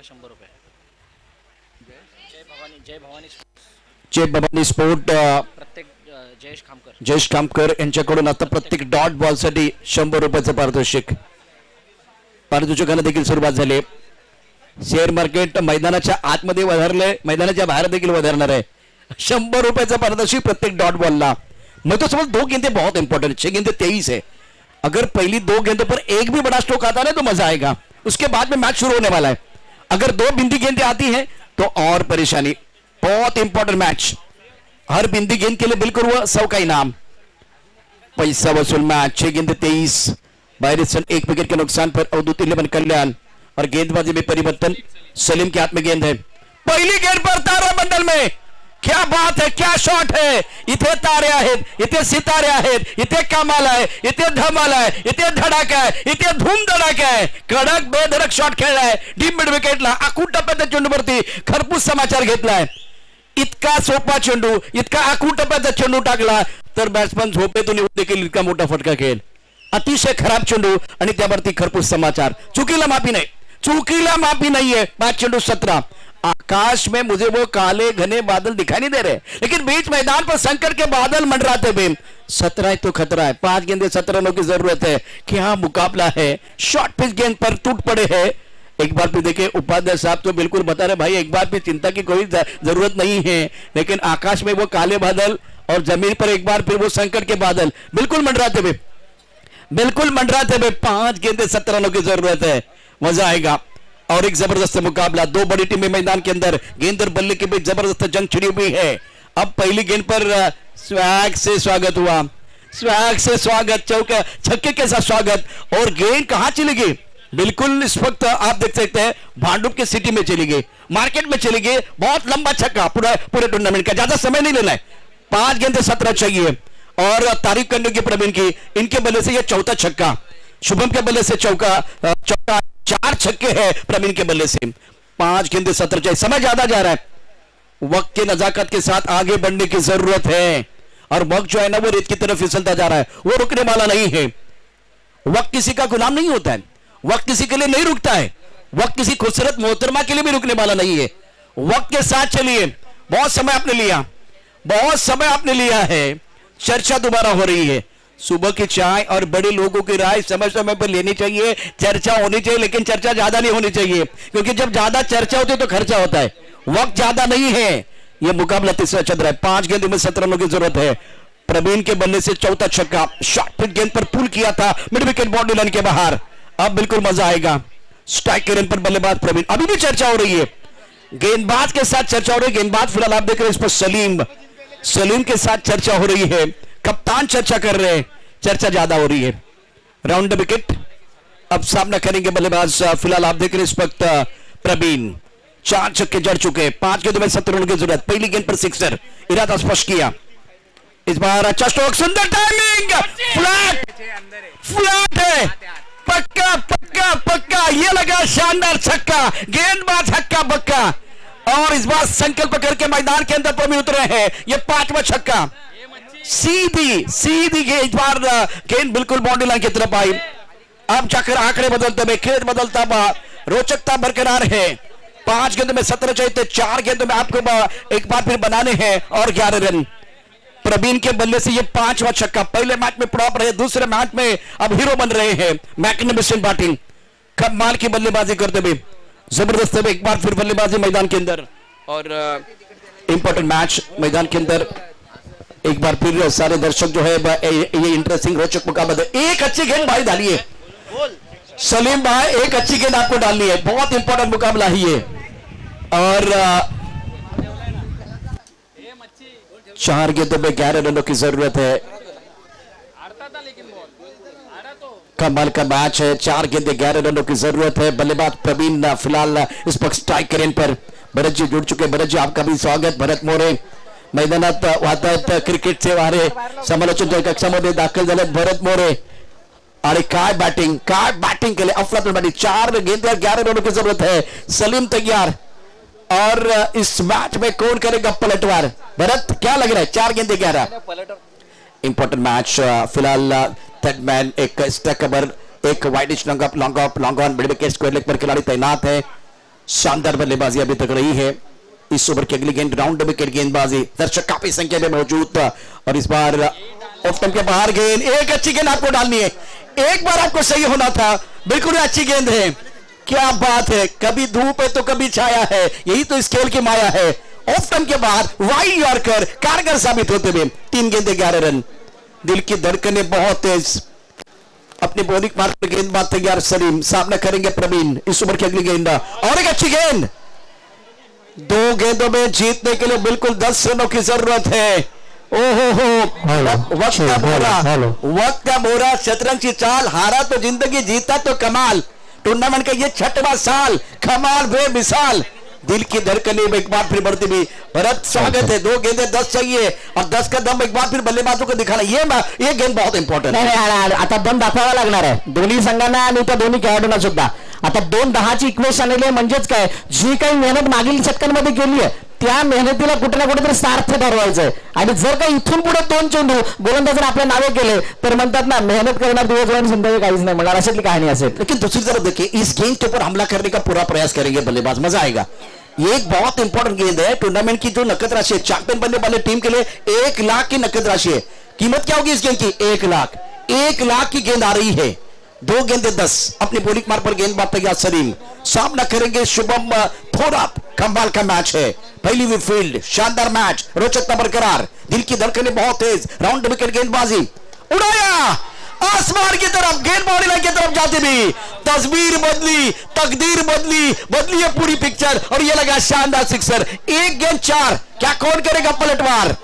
100 रुपये. जय भवानी स्पोर्ट प्रत्येक जयेश खामकर यांच्याकडून आता प्रत्येक डॉट बॉल साठी 100 रुपयाचं पारितोषिकांना देखील सुरुवात झाली. शेअर मार्केट मैदानाच्या आतमध्ये वधारलंय, मैदानाच्या बाहेर देखील वधारणार आहे. 100 रुपयाचं पारितोषिक प्रत्येक डॉट बॉलला. मैं तो समझ 2 गेंदें बहुत इंपॉर्टेंट, 6 गेंदें 23 है. अगर पहली 2 गेंदों पर एक भी बड़ा स्ट्रोक आता है तो मजा आएगा. उसके बाद में मैच शुरू होने वाला है. अगर 2 बिंदी गेंदें आती हैं तो और परेशानी. बहुत इंपॉर्टेंट मैच. हर बिंदी गेंद के लिए बिल्कुल वो 100 का इनाम. पैसा वसूल मैच. 6 गेंदें 23. बाहरी सन 1 विकेट के नुकसान पर अवधूत 11 कल्याण और गेंदबाजी में परिवर्तन. सलीम के हाथ में गेंद है. पहली गेंद पर तारामंडल में क्या बात है, क्या शॉट है. इथे तारे आहेत, इथे सितारे आहेत, इथे कमाल आहे, इथे धमाल आहे, इथे धडाका आहे, इथे धूम धडाका आहे. कडक बेधडक शॉट खेळलाय डीप मिड विकेटला. आखूड टप्प्याच्या चेंडूवरती खरपूस समाचार घेतलाय. इतका सोपा चेंडू, इतका आखूड टप्प्याचा चेंडू टाकला तर बॅट्समन झोपेतून येऊन देखील इतका मोठा फटका खेळ. अतिशय खराब चेंडू आणि त्यावरती खरपूस समाचार. चुकीला माफी नहीं, चुकीला माफी नहीं है. 5 चेंडू 17. आकाश में मुझे वो काले घने बादल दिखाई नहीं दे रहे, लेकिन बीच मैदान पर संकट के बादल मंडराते हुए. 17 तो खतरा है. 5 गेंदे 17 रनों की जरूरत है. क्या मुकाबला है. शॉर्ट पिच गेंद पर टूट पड़े हैं. एक बार फिर देखिए उपाध्याय साहब तो बिल्कुल बता रहे भाई एक बार भी चिंता की कोई जरूरत नहीं है, लेकिन आकाश में वो काले बादल और जमीन पर एक बार फिर वो संकट के बादल बिल्कुल मंडराते हुए, बिल्कुल मंडराते हुए. 5 गेंदे 17 रनों की जरूरत है. मजा आएगा. और एक जबरदस्त मुकाबला. 2 बड़ी टीमें मैदान के अंदर. गेंद और बल्ले के बीच जबरदस्त जंग छिड़ी हुई है. अब पहली गेंद पर स्वैग से स्वागत हुआ. स्वैग से स्वागत, चौका छक्के के साथ स्वागत. और गेंद कहां चली गई. बिल्कुल इस वक्त आप देख सकते हैं भांडुप के सिटी में चली गई, मार्केट में चली गई. बहुत लंबा छक्का पूरे टूर्नामेंट का. ज्यादा समय नहीं लेना है. 5 गेंदे 17 चाहिए. और तारीफ करने की प्रवीण की, इनके बल्ले से यह चौथा छक्का. शुभम के बल्ले से चौका 4 छक्के हैं प्रवीण के बल्ले से. 5 गेंदे 17 चाहिए. समय ज्यादा जा रहा है. वक्त के नजाकत के साथ आगे बढ़ने की जरूरत है. और वक्त जो है ना वो रेत की तरफ फिसलता जा रहा है. वो रुकने वाला नहीं है. वक्त किसी का गुलाम नहीं होता है. वक्त किसी के लिए नहीं रुकता है. वक्त किसी खूबसूरत मोहतरमा के लिए भी रुकने वाला नहीं है. वक्त के साथ चलिए. बहुत समय आपने लिया, बहुत समय आपने लिया है. चर्चा दोबारा हो रही है. सुबह की चाय और बड़े लोगों की राय समय समय पर लेनी चाहिए. चर्चा होनी चाहिए, लेकिन चर्चा ज्यादा नहीं होनी चाहिए, क्योंकि जब ज्यादा चर्चा होती है तो खर्चा होता है. वक्त ज्यादा नहीं है. यह मुकाबला तीसरा चल रहा है. 5 गेंदों में 17 रनों की जरूरत है. प्रवीण के बल्ले से चौथा छक्का. शॉर्ट पिच गेंद पर पुल किया था मिड विकेट बाउंड्री लाइन के बाहर. अब बिल्कुल मजा आएगा. स्ट्राइक के रन पर बल्लेबाज प्रवीण. अभी भी चर्चा हो रही है. गेंदबाज के साथ चर्चा हो रही है. गेंदबाज फिलहाल आप देख रहे हैं इस पर सलीम के साथ चर्चा हो रही है. कप्तान चर्चा कर रहे हैं. चर्चा ज्यादा हो रही है. Round the wicket. अब सामना करेंगे बल्लेबाज. फिलहाल आप देख रहे हैं इस वक्त प्रवीण. 4 छक्के जड़ चुके. 5 गेंदों में 17 रनों की जरूरत. पहली गेंद पर सिक्सर. इरादा स्पष्ट किया. इस बार अच्छा स्ट्रोक. सुंदर टाइमिंग. फ्लैट है. पक्का पक्का पक्का. ये लगा शानदार छक्का. गेंदबाज हक्का बक्का. और इस बार संकल्प करके मैदान के अंदर प्रवीण उतरे हैं. ये 5वां छक्का. सीधी गेंद बार गेंद बिल्कुल बाउंड्री लाइन की तरफ आई. अब जाकर आंकड़े बदलते हुए, खेल बदलता हुआ, रोचकता बरकरार है. 5 गेंदों में 17 चाहिए. 4 गेंदों में आपको एक बार फिर बनाने हैं और 11 रन. प्रवीण के बल्ले से ये 5वां छक्का. पहले मैच में फ्लॉप रहे, दूसरे मैच में अब हीरो बन रहे हैं. मैग्निफिसेंट बैटिंग, कमाल की बल्लेबाजी करते हुए, जबरदस्त एक बार फिर बल्लेबाजी मैदान के अंदर. और इंपॉर्टेंट मैच मैदान के अंदर. एक बार फिर सारे दर्शक जो है ये इंटरेस्टिंग रोचक मुकाबला. एक अच्छी गेंद भाई डालिए सलीम भाई. एक अच्छी गेंद आपको डालनी है. बहुत इंपॉर्टेंट मुकाबला है ये. और 4 गेंदों में 11 रनों की जरूरत है. कमाल का मैच है. 4 गेंदे 11 रनों की जरूरत है. बल्लेबाज प्रवीण फिलहाल इस वक्त स्ट्राइक करें पर. भरत जी जुड़ चुके. भरत जी आपका भी स्वागत. भरत मोरे मैदानात वाहतात क्रिकेटचे वारे. समालोचन कक्षामध्ये दाखल झाले भरत मोरे. आणि काय बॅटिंग केले. अफलातून बॅटिंग. 4 गेंदे 11 रनों की जरूरत है. सलीम तैयार. और इस मैच में कौन करेगा पलटवार. भरत क्या लग रहा है. 4 गेंदे 11. Important match. फिलहाल थर्ड मैन एक स्टैक कवर, एक widish long on mid wicket square leg पर खिलाड़ी तैनात है. शानदार बल्लेबाजी अभी तक रही है। इस ओवर की अगली गेंद राउंड विकेट गेंदबाजी, दर्शक काफी संख्या में मौजूद था और इस बार ऑफ स्टंप के बाहर गेंद, एक अच्छी गेंद आपको डालनी है, एक बार आपको सही होना था, बिल्कुल अच्छी गेंद है, क्या बात है, कभी धूप है तो कभी छाया है, यही तो इस खेल की माया है। ऑफ स्टंप के बाहर वाइड यॉर्कर कारगर साबित होते हुए 3 गेंदे 11 रन। दिल की धड़कनें बहुत तेज, अपने बॉलिंग मार्ग पर गेंदबाज तैयार सलीम, सामना करेंगे प्रवीण। इस ओवर की अगली गेंद और एक अच्छी गेंद, 2 गेंदों में जीतने के लिए बिल्कुल 10 रनों की जरूरत है। ओहो हो, वक्त का बोरा, शतरंज की चाल, हारा तो जिंदगी, जीता तो कमाल। टूर्नामेंट का ये 6वां साल, कमाल बेमिसाल। दिल की धड़कनें एक बार फिर बढ़ती हुई। भरत स्वागत है, 2 गेंदे 10 चाहिए और 10 का दम एक बार फिर बल्लेबाजों को दिखाना, ये गेंद बहुत इंपॉर्टंट है। आता दम दाखवावा लागणार आहे दोन्ही संघांना आणि त्या दोन्ही खेळाडूंना सुद्धा। आता 2-10ची इक्वेशन आली म्हणजेच काय, जी काही मेहनत मागील षटकांमध्ये केली आहे त्या मेहनतीला कुठे ना कुठेतरी सार्थ ठरवायचंय आणि जर का इथून पुढे 2 चेंडू गोलंदाज आपल्या नावे केले तर म्हणतात ना, मेहनत करणार दिवसभर संध्याकाळी काहीच नाही म्हणणार, अशातली कहाणी असेल। लेकिन दूसरी तरफ देखिए, इस गेंद के ऊपर हमला करने का पूरा प्रयास करेंगे बल्लेबाज, मजा आएगा। ये एक बहुत इंपॉर्टेंट गेंद है, टूर्नामेंट की जो नकद राशि है चैंपियन बनने वाले टीम के लिए 1 लाख की नकद राशि है। कीमत क्या होगी इस गेंद की? 1 लाख की गेंद आ रही है। 2 गेंदे 10, अपने बॉलिंग मार्ग पर गेंदबाज तैयार सलीम, सामना करेंगे शुभम थोरात। कमाल का मैच है, पहली हुई फील्ड, शानदार मैच, रोचकता बरकरार, दिल की धड़कनें बहुत तेज, राउंड विकेट गेंदबाजी, उड़ाया आसमान की तरफ, गेंद बाउंड्री लाइन की तरफ जाती भी, तस्वीर बदली, तकदीर बदली, बदली है पूरी पिक्चर और ये लगा शानदार सिक्सर। 1 गेंद 4, क्या कौन करेगा पलटवार?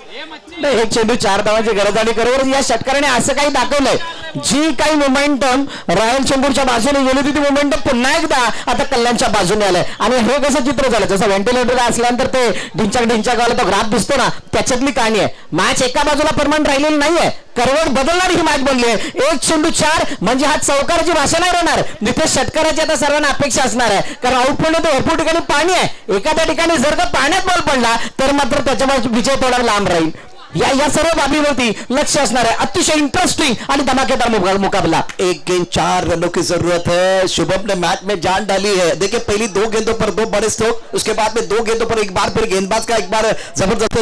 नाही, 1 चेंडू 4 धावांची गरज आली। बरोबर, या षटकाराने असं काही दाखवलंय, जी काही मोमेंटम रॉयल चेंबूरच्या बाजूने गेली होती ती मोमेंटम पुन्हा एकदा आता कल्याणच्या बाजूने आलंय आणि हे कसं चित्र झालं, जसं व्हेंटिलेटरला असल्यानंतर ते ढिंचाक वाला तो ग्राफ दिसतो ना, त्याच्यातली कहाणी आहे। मॅच एका बाजूला परमनंट राहिलेली नाहीये, करवट बदलणारी ही मॅच बनली आहे। 1 चेंडू 4 म्हणजे हा चौकाराची भाषा नाही राहणार, तिथे षटकाराची आता सर्वांना अपेक्षा असणार आहे, कारण आउटफील्ड मध्ये भरपूर ठिकाणी पाणी आहे, एखाद्या ठिकाणी जर का पाण्यात बॉल पडला तर मात्र त्याच्यावर विजय थोडा लांब राहील। या सर्व बाबीवरती लक्ष असणार आहे, अतिशय इंटरेस्टिंग आणि धमाकेदार मुकाबला। 1 गेंद 4 रनों की जरूरत है। शुभम ने मैच में जान डाली है। देखिए, पहली 2 गेंदों पर 2 बड़े स्ट्रोक, उसके बाद में 2 गेंदों पर एक बार फिर गेंदबाज का एक बार जबरदस्त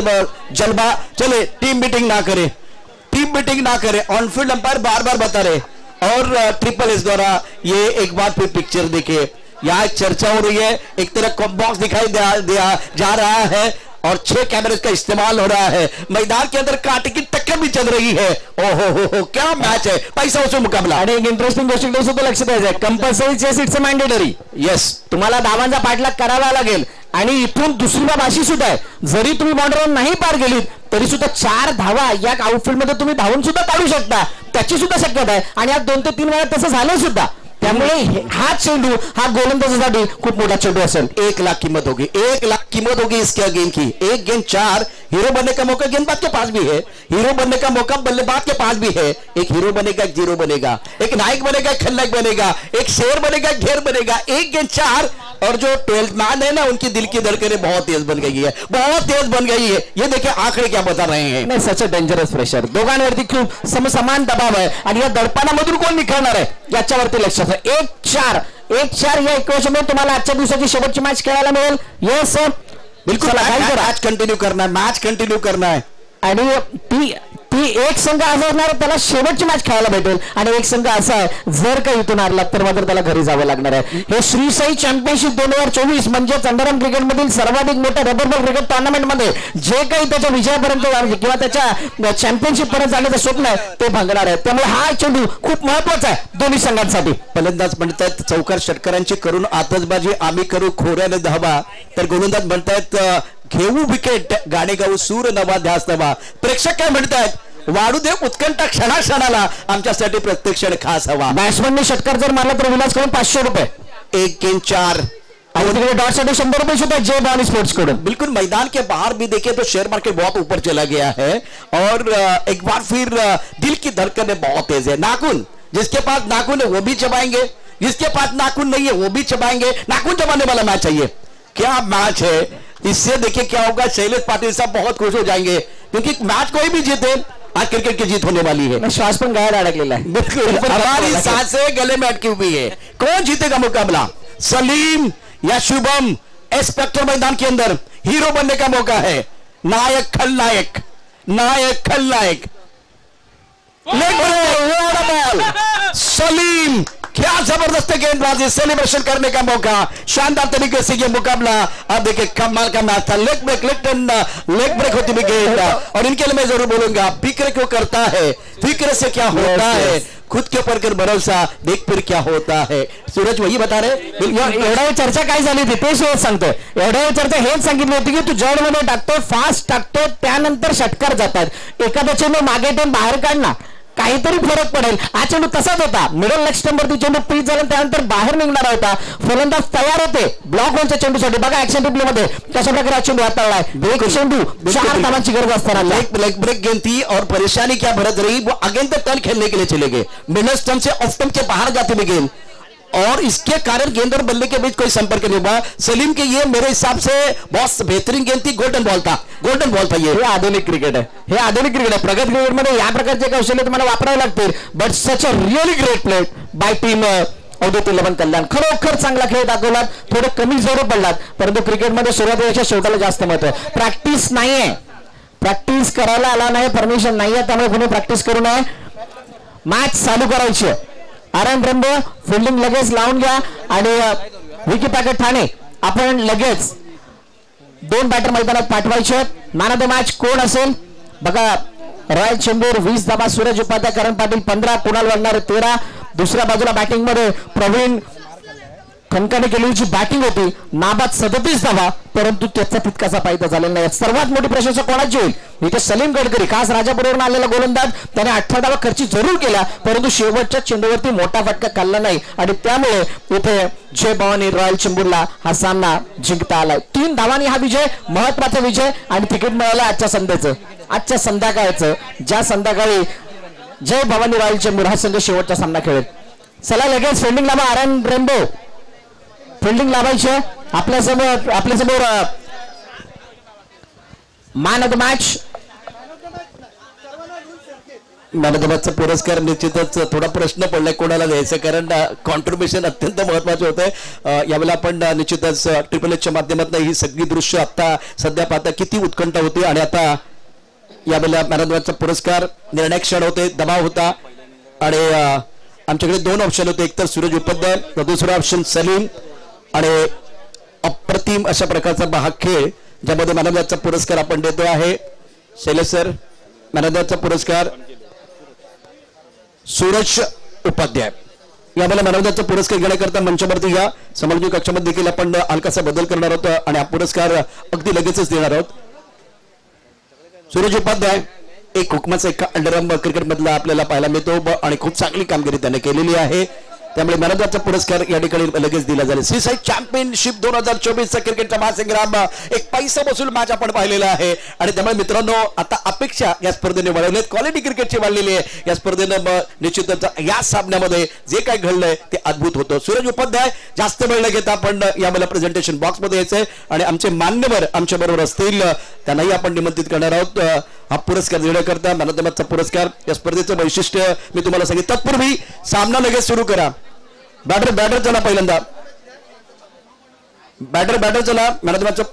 जलवा। चले, टीम मीटिंग ना करे, ऑनफील्ड अंपायर बार बार बता रहे और ट्रिपल एस द्वारा ये एक बार फिर पिक्चर देखिए, यहाँ चर्चा हो रही है, एक तरह बॉक्स दिखाई दिया जा रहा है और 6 कैमरे का इस्तेमाल हो रहा है, मैदान के अंदर कांटे की टक्कर भी चल रही है। ओहो हो, क्या मैच है, पैसा वसूल मुकाबला। आणि एक इंटरेस्टिंग गोष्ट सुद्धा लक्ष द्यायचं, compulsory chess it's mandatory. Yes, तुम्हाला धावांचा पाठलाग करावा लागेल आणि इथून दुसरी बाब अशी सुद्धा आहे, जरी तुम्ही बाउंड्रीवर नाही पार गेलीत तरी सुद्धा 4 धावा या आउटफील्ड मध्ये तुम्ही धावून सुद्धा काढू शकता, त्याची सुद्धा शक्यता आहे आणि आज 2 ते 3 वेळा तसं झालं सुद्धा। त्यामुळे हा चेंडू हा गोलंदाजासाठी खूप मोठा चेंडू असेल। 1 लाख कीमत होगी, 1 लाख कीमत होगी इस गेंद की। 1 गेंद 4, हीरो बनने का मौका गेंदबाज के पास भी है, हीरो बनने का मौका बल्लेबाज के पास भी है। एक हीरो बनेगा, एक जीरो बनेगा, एक नायक बनेगा, एक खलनायक बनेगा, एक शेर बनेगा, एक घेर बनेगा। 1 गेंद 4 और जो 12th मैन है ना, उनकी दिल की धड़कनें बहुत तेज बन गई है, बहुत तेज बन गई है। ये देखिए आंकड़े क्या बता रहे हैं। नाही, सच डेंजरस प्रेशर, दोघांवरती खूप समान दबाव आहे आणि या दडपणामधून कोण निखळणार आहे याच्यावरती लक्ष आहे। 1-4 या इक्वेशन में तुम्हाला आजच्या दिवसाची शेवटची मॅच खेळायला मिळेल। यस बिल्कुल, मैच कंटिन्यू करना है आणि ती एक संघ असा असणार त्याला शेवटची मॅच खेळायला भेटेल आणि एक संघ असा आहे जर का इथून हारला तर मात्र त्याला घरी जावं लागणार आहे। हे श्री साई चॅम्पियनशिप 2024 म्हणजे अंडरआर्म क्रिकेट मधील सर्वाधिक मोठ्या रबर बॉल क्रिकेट टुर्नामेंट मध्ये जे काही त्याच्या विजयापर्यंत किंवा त्याच्या चॅम्पियनशिप पर्यंत जाण्याचं स्वप्न आहे ते भांगणार आहे। त्यामुळे हा चेंडू खूप महत्त्वाचा आहे दोन्ही संघांसाठी। फलंदाज म्हणतात चौकार षटकारांची करून आतषबाजी आम्ही करू खोऱ्याने धावा, तर गोलंदाज म्हणतात घेऊ विकेट गाणे गाऊ सूर नवा ध्यास नवा। प्रेक्षक काय म्हणतात, वाढू दे उत्कंठा क्षणाक्षणाला, आमच्यासाठी प्रत्येक क्षण खास हवा। बॅट्समनने षटकार जर मारला तर विलास कडून 500 रुपये। 1 गेंद 4 और डॉट साठी 100 रुपये सुद्धा जय भवानी स्पोर्ट्स कडून। बिल्कुल, मैदान के बाहर भी देखे तो शेयर मार्केट बहुत ऊपर चला गया है और एक बार फिर दिल की धड़कनें बहुत तेज है। नाखून, जिसके पास नाखून है वो भी चबाएंगे, जिसके पास नाखून नहीं है वो भी चबाएंगे। नाखून चबाने वाला मैच चाहिए। क्या मैच है, इससे देखिए क्या होगा, शैलेश पाटिल साहब बहुत खुश हो जाएंगे क्योंकि मैच कोई भी जीते आज क्रिकेट की जीत होने वाली है। श्वास पण गळ्यात अडकलेला है, बिल्कुल हमारी सांसें गले में अटकी हुई है। कौन जीतेगा मुकाबला, सलीम या शुभम स्पेक्टर मैदान के अंदर हीरो बनने का मौका है। नायक खलनायक, नायक खलनायक। बॉल सलीम, क्या जबरदस्त गेंदबाजी, सेलिब्रेशन करने का मौका, शानदार तरीके से ये मुकाबला। आप देखिए कमाल का मैच था, लेग ब्रेक लेग ब्रेक होती हुई गेंद। और इनके लिए मैं जरूर बोलूंगा, फिक्र क्यों करता है, फिक्र से क्या होता है, खुद के ऊपर कर भरोसा, देख फिर क्या होता है। सूरज वही बता रहे, एवढा चर्चा काय झाली होती ते शेवट सांगतोय। एवढ्या चर्चा हेच सांगितली होती की तू जड मध्ये टाकतो, फास्ट टाकतो, त्यानंतर षटकार जातात, एखादा चेंडू मागे ठेवून बाहेर काढणार, काहीतरी फरक पडेल। हा चेंडू तसाच होता, मिडल लेग स्टंपवरती चेंडू पीच झाला, त्यानंतर बाहेर निघणारा होता, फलंदाज तयार होते ब्लॉक होलच्या चेंडूसाठी। बघा ऍक्शन रिप्ले मध्ये कशा प्रकारे हा चेंडू हाताळलाय, एक चेंडू 4 धावांची गरज असताना लेग ब्रेक गेंद थी और परेशानी क्या भरत रही, वो अगेंस्ट द टर्न खेलने के लिए चले गए, मिडल स्टंप से ऑफ स्टंप के बाहर जाती हुई गेंद, और इसके कारण गेंद और बल्ले के बीच कोई संपर्क नहीं हुआ। सलीम के ये मेरे हिसाब से बहुत बेहतरीन गेंद थी, गोल्डन बॉल था, गोल्डन बॉल था। ये आधुनिक क्रिकेट आहे, हे आधुनिक क्रिकेट आहे। प्रगत क्रिकेट मध्ये या प्रकारचे कौशल्य तुम्हाला वापरावे लागतील, but such a really great play by team Avdhoot 11 Kalyan. खरोखर चांगला खेळ दाखवलात, थोडे कमी जोर पडलात, परंतु क्रिकेटमध्ये सुरुवातीपेक्षा शेवटाला जास्त महत्व आहे। प्रॅक्टिस नाहीये, प्रॅक्टिस करायला आला नाही, परमिशन नाहीये, त्यामुळे कोणी प्रॅक्टिस करू नये, मॅच चालू करायची आहे। आरएन ब्रह्म फिल्डिंग लगेच लावून घ्या आणि विकी पॅकेट ठाणे आपण लगेच 2 बॅटर मैदानात पाठवायचे। मॅन ऑफ द मॅच कोण असेल बघा, रॉयल चेंबूर 20 धावा, सूरज उपाध्याय, करण पाटील 15, कुणाल वडणार 13। दुसऱ्या बाजूला बॅटिंग मध्ये प्रवीण खनकाने केलेली जी बॅटिंग होती, नाबाद 37 धावा, परंतु त्याचा तितकासा फायदा झालेला नाही। सर्वात मोठी प्रशंसा कोणाची होईल, इथे सलीम गडकरी, खास राजापूरवरून आलेला गोलंदाज, त्याने 18 धावा खर्ची जरूर केल्या, परंतु शेवटच्या चेंडूवरती मोठा फटका खाल्ला नाही आणि त्यामुळे इथे जय भवानी रॉयल चेंबूरला हा सामना जिंकता आलाय। 3 धावांनी हा विजय, महत्वाचा विजय, आणि तिकीट मिळालं आजच्या संध्याकाळचं, ज्या संध्याकाळी जय भवानी रॉयल चेंबूर हा संघ शेवटचा सामना खेळेल। चला लगेच फिल्डिंग लावा, आरएन रेनबो फिल्डिंग लावायचे आपल्यासमोर man of the match. Man of the मॅचचा पुरस्कार निश्चितच थोडा प्रश्न पडलाय कोणाला द्यायचं, कारण कॉन्ट्रीब्युशन अत्यंत महत्वाचं होतं। यावेळेला आपण निश्चितच ट्रिपल एचच्या माध्यमातून ही सगळी दृश्य आता सध्या पाहता किती उत्कंठा होती, आणि आता यावेळेला मॅन ऑफ द मॅचचा पुरस्कार निर्णायक क्षण होते, दबाव होता, आणि आमच्याकडे 2 ऑप्शन होते, एक तर सूरज उपाध्याय, तर दुसरा ऑप्शन सलीम, आणि अप्रतिम अशा प्रकारचा हा खेळ ज्यामध्ये मॅन ऑफ द मॅचचा पुरस्कार आपण देतो आहे। Shailesh sir, man of the मॅचचा पुरस्कार सूरज उपाध्याय। यावेळेला मॅन ऑफ द मॅचचा पुरस्कार घेण्याकरता मंचावरती या समालोचन कक्षामध्ये देखील आपण हलकासा बदल करणार आहोत आणि हा पुरस्कार अगदी लगेचच देणार आहोत। सूरज उपाध्याय एक हुकमाचा एक अंडरआर्म क्रिकेट मधला आपल्याला पाहायला मिळतो आणि खूप चांगली कामगिरी त्याने केलेली आहे, त्यामुळे मॅन ऑफ द मॅचचा पुरस्कार या ठिकाणी लगेच दिला जाईल। सी साइड चॅम्पियनशिप 2024चा क्रिकेटचा महासंग्राम, एक पैसा वसूल मॅच आपण पाहिलेला आहे, आणि त्यामुळे मित्रांनो आता अपेक्षा या स्पर्धेने वाढवल्यात, क्वालिटी क्रिकेटची वाढलेली आहे या स्पर्धेनं। निश्चितच या सामन्यामध्ये जे काही घडलंय ते अद्भुत होतं। सूरज उपाध्याय जास्त वेळ न घेता आपण यावेळेला प्रेझेंटेशन बॉक्स मध्ये यायचंय, आणि आमचे मान्यवर आमच्या बरोबर असतील त्यांनाही आपण निमंत्रित करणार आहोत हा पुरस्कार देण्याकरता। मॅन ऑफ द मॅचचा पुरस्कार या स्पर्धेचं वैशिष्ट्य मी तुम्हाला सांगितलं। तत्पूर्वी सामना लगेच सुरू करा, बॅटर चला, पहिल्यांदा बॅटर चला। मॅन ऑफ द मॅचचा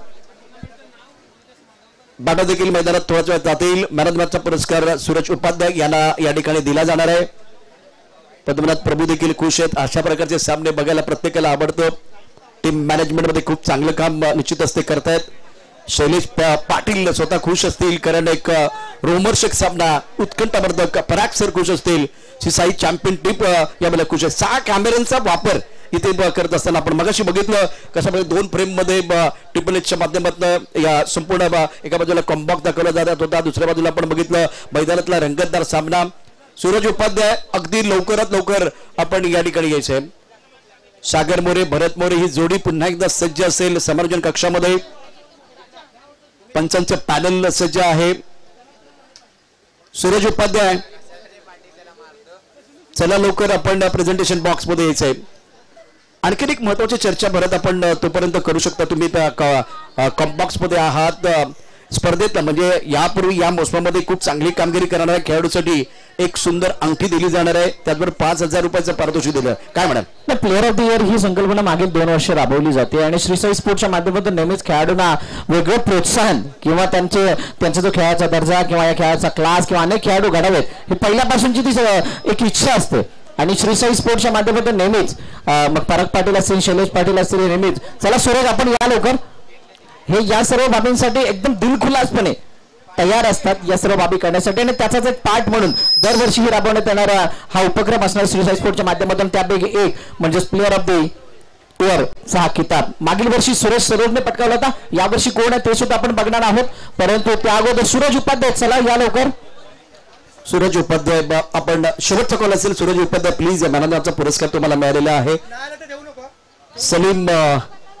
बॅटर देखील मैदानात थोड्याच वेळात जातील। मॅन ऑफ द मॅचचा पुरस्कार सूरज उपाध्याय यांना या ठिकाणी दिला जाणार आहे। पद्मनाथ प्रभू देखील खुश आहेत, अशा प्रकारचे सामने बघायला प्रत्येकाला आवडतं। टीम मॅनेजमेंट मध्ये खूप चांगलं काम निश्चित असते करतायत। शैलेश पाटील स्वतः खुश असतील, कारण एक रोमर्षक सामना, उत्कंठावर्धक, पराग सर खुश असतील, सिसाई चॅम्पियन टीप यावेळेला खुश आहे। 6 कॅमेऱ्यांचा वापर इथे करत असताना आपण मगाशी बघितलं कशा प्रकारे 2 फ्रेम मध्ये ट्रिपल एचच्या माध्यमातून या संपूर्ण एका बाजूला कॉम्बॉक्स दाखवला जात होता, दुसऱ्या बाजूला आपण बघितलं मैदानातला रंगतदार सामना। सूरज उपाध्याय अगदी लवकरात लवकर आपण या ठिकाणी यायचंय। सागर मोरे, भरत मोरे ही जोडी पुन्हा एकदा सज्ज असेल समालोचन कक्षामध्ये, पंचांचं पॅनल सज्ज आहे। सूरज उपाध्याय चला लवकर आपण प्रेझेंटेशन बॉक्स मध्ये यायचंय। आणखी एक महत्वाची चर्चा भरत आपण तोपर्यंत करू शकता, तुम्ही कॉम्बॉक्स मध्ये आहात, स्पर्धेतला म्हणजे यापूर्वी या मोसमामध्ये खूप चांगली कामगिरी करणाऱ्या खेळाडूसाठी एक सुंदर अंगठी दिली जाणार आहे, त्याचबरोबर 5,000 रुपयाचं पारितोषिक दिलं. काय म्हणाल? प्लेअर ऑफ द इयर ही संकल्पना मागील 2 वर्ष राबवली जाते आणि श्री साई स्पोर्ट्सच्या माध्यमातून नेहमीच खेळाडूंना वेगळं प्रोत्साहन किंवा त्यांचा जो खेळाचा दर्जा किंवा या खेळाचा क्लास किंवा अनेक खेळाडू घडावेत ही पहिल्यापासूनची ती एक इच्छा असते आणि श्री साई स्पोर्ट्सच्या माध्यमातून नेहमीच मग पराग पाटील असतील, शैलेश पाटील असतील, नेहमीच चला सूरज आपण या लवकर, हे या सर्व बाबींसाठी एकदम दिलखुलासपणे तयार असतात या सर्व बाबी करण्यासाठी आणि त्याचाच एक पार्ट म्हणून दरवर्षी राबवण्यात येणारा हा उपक्रम असणार श्री साई स्पोर्ट्सच्या माध्यमातून. त्यापैकी एक म्हणजे प्लेअर ऑफ द इयर चा किताब मागील वर्षी सरोजने पटकावला होता, यावर्षी कोण आहे ते सुद्धा आपण बघणार आहोत. परंतु त्या अगोदर सूरज उपाध्याय चला या लवकर. सूरज उपाध्याय आपण शेवटचा कॉल असेल. सूरज उपाध्याय प्लीज, मॅनचा पुरस्कार तुम्हाला मिळालेला आहे. सलीम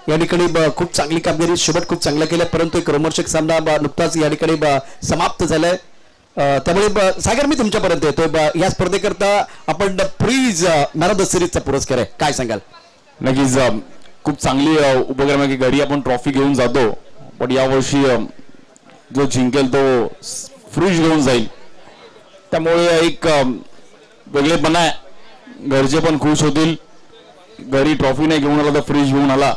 या ठिकाणी खूप चांगली कामगिरी, शेवट खूप चांगला केला, परंतु एक रोमर्षक सामना नुकताच या ठिकाणी समाप्त झालाय. त्यामुळे सागर मी तुमच्यापर्यंत येतो. या स्पर्धेकरता आपण प्लीज मॅन ऑफ द सिरीजचा पुरस्कार आहे, काय सांगाल? नक्कीच खूप चांगली उपक्रम आहे की घरी आपण ट्रॉफी घेऊन जातो, पण यावर्षी जो जिंकेल तो फ्रीज घेऊन जाईल, त्यामुळे एक वेगळेपणा आहे. घरचे पण खुश होतील, घरी ट्रॉफी नाही घेऊन आला तर फ्रीज घेऊन आला.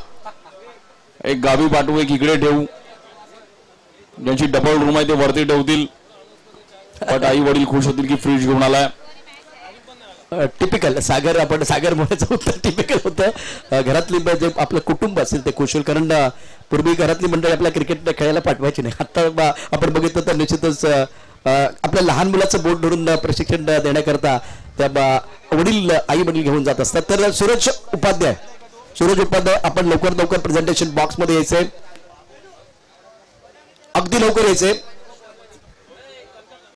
एक गावी पाठवू, एक इकडे ठेवू, ज्यांची डबल रूम आहे ते वरती ठेवतील, पण आई वडील खुश होतील की फ्रीज घेऊन आलाय. टिपिकल सागर, आपण सागर म्हणायचं उत्तर टिपिकल होतं. घरातली जे आपलं कुटुंब असेल ते खुश होईल, कारण पूर्वी घरातली मंडळी आपल्या क्रिकेट खेळायला पाठवायची नाही. आता आपण बघितलं तर निश्चितच आपल्या लहान मुलाचं बोट धरून प्रशिक्षण देण्याकरता त्या वडील आई वडील घेऊन जात असतात. तर सूरज उपाध्याय आपण लवकर प्रेझेंटेशन बॉक्स मध्ये यायचंय, अगदी लवकर यायचंय.